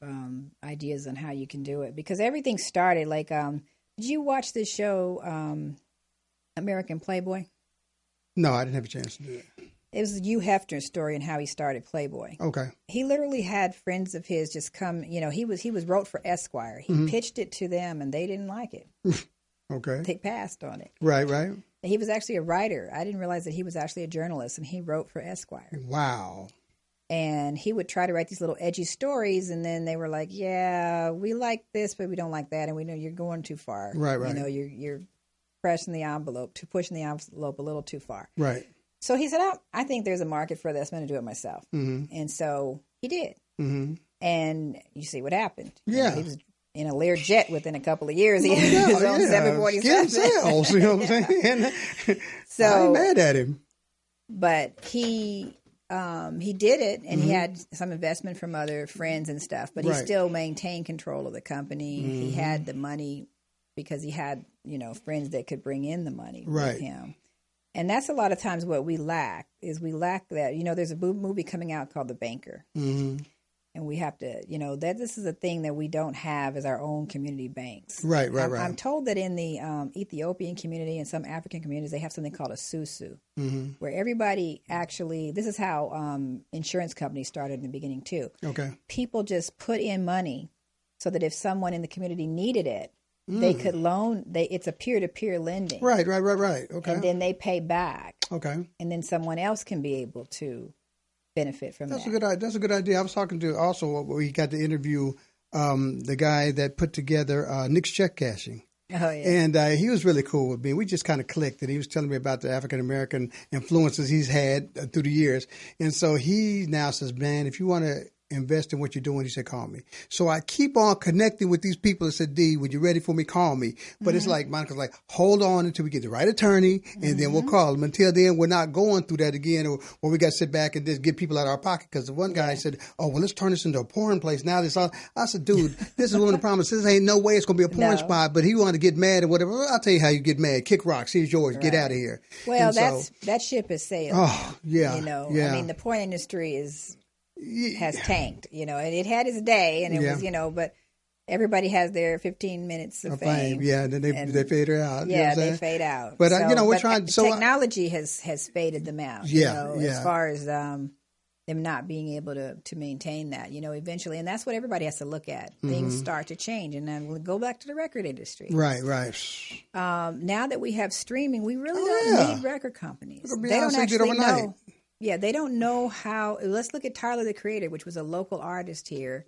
ideas on how you can do it. Because everything started like, did you watch this show, American Playboy? No, I didn't have a chance to do it. It was Hugh Hefner's story and how he started Playboy. Okay. He literally had friends of his just come, he wrote for Esquire. He pitched it to them and they didn't like it. Okay. They passed on it. Right. He was actually a writer. I didn't realize that he was actually a journalist and he wrote for Esquire. Wow. And he would try to write these little edgy stories and then they were like, yeah, we like this, but we don't like that. And we know you're going too far. Right. You're pushing the envelope a little too far. Right. So he said, I think there's a market for this. I'm going to do it myself. Mm-hmm. And so he did. Mm-hmm. And you see what happened. Yeah. He was in a Lear jet within a couple of years. He had his own 747. Sales, you know what I'm saying? So, I ain't mad at him. But he he did it, and he had some investment from other friends and stuff, but he still maintained control of the company. He had the money because he had, friends that could bring in the money with him. And that's a lot of times what we lack that. There's a movie coming out called The Banker. And we have to, that this is a thing that we don't have as our own community banks. Right. I'm told that in the Ethiopian community and some African communities, they have something called a susu, where everybody actually, this is how insurance companies started in the beginning too. Okay. People just put in money so that if someone in the community needed it, they could loan. It's a peer-to-peer lending. Right. Okay. And then they pay back. Okay. And then someone else can be able to benefit from that. That's a good idea. I was talking to also, we got to interview the guy that put together Nick's check cashing. Oh, yeah. And he was really cool with me. We just kind of clicked, and he was telling me about the African-American influences he's had through the years. And so he now says, man, if you want to invest in what you're doing, he said, call me. So I keep on connecting with these people that said, D, when you're ready for me, call me. But it's like, Monica's like, hold on until we get the right attorney, and then we'll call them. Until then, we're not going through that again, or we got to sit back and just get people out of our pocket. Because the one guy said, oh, well, let's turn this into a porn place. Now this all. I said, dude, this is one of the promises. This ain't no way it's going to be a porn spot. But he wanted to get mad or whatever. I'll tell you how you get mad. Kick rocks. Here's yours. Get out of here. Well, that ship has sailed. Oh, yeah. I mean, the porn industry has tanked, and it had its day, and it was, but everybody has their 15 minutes of fame. Yeah, and then they fade out. Yeah, they fade out. But, we're trying. So technology has faded them out, as far as them not being able to maintain that, eventually. And that's what everybody has to look at. Things start to change. And then we'll go back to the record industry. Right. Now that we have streaming, we really don't need record companies. They don't actually know. Yeah, they don't know how. Let's look at Tyler, the Creator, which was a local artist here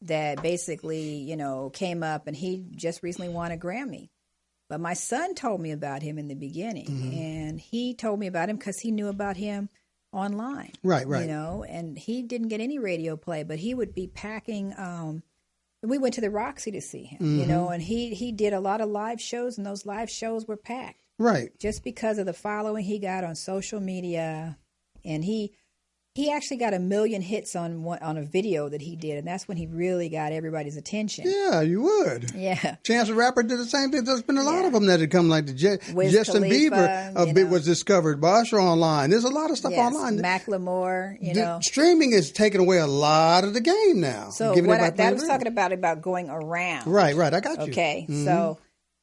that basically, came up, and he just recently won a Grammy. But my son told me about him in the beginning, and he told me about him because he knew about him online. Right. And he didn't get any radio play, but he would be packing. We went to the Roxy to see him, and he did a lot of live shows, and those live shows were packed. Right. Just because of the following he got on social media. And he actually got 1 million hits on a video that he did, and that's when he really got everybody's attention. Yeah, you would. Yeah. Chance the Rapper did the same thing. There's been a lot of them that had come, like Justin Bieber was discovered by Usher online. There's a lot of stuff online. Macklemore, streaming is taking away a lot of the game now. So what I was talking about going around. Right. I got you. Okay, so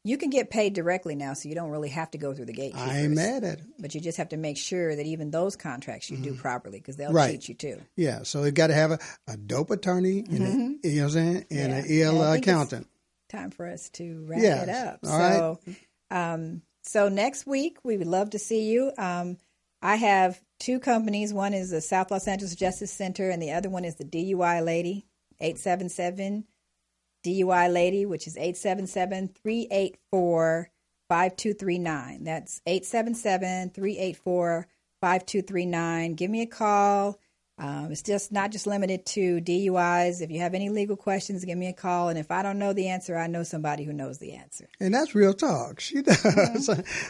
you can get paid directly now, so you don't really have to go through the gatekeepers. I ain't mad at it. But you just have to make sure that even those contracts you do properly, because they'll cheat you too. Yeah, so you got to have a dope attorney, and you know what I'm saying, and an EL accountant. Time for us to wrap it up. All right. So next week, we would love to see you. I have 2 companies. One is the South Los Angeles Justice Center, and the other one is the DUI Lady, 877 DUI Lady, which is 877-384-5239. That's 877-384-5239. Give me a call. It's just not just limited to DUIs. If you have any legal questions, give me a call. And if I don't know the answer, I know somebody who knows the answer. And that's real talk. She does.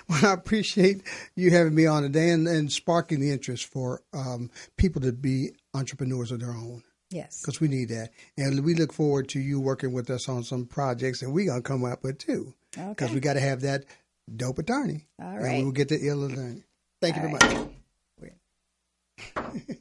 Well, I appreciate you having me on today and sparking the interest for people to be entrepreneurs of their own. Yes. Because we need that. And we look forward to you working with us on some projects that we're going to come up with too. Okay. Because we got to have that dope attorney. All right. And we will get the ill attorney. Thank you very much.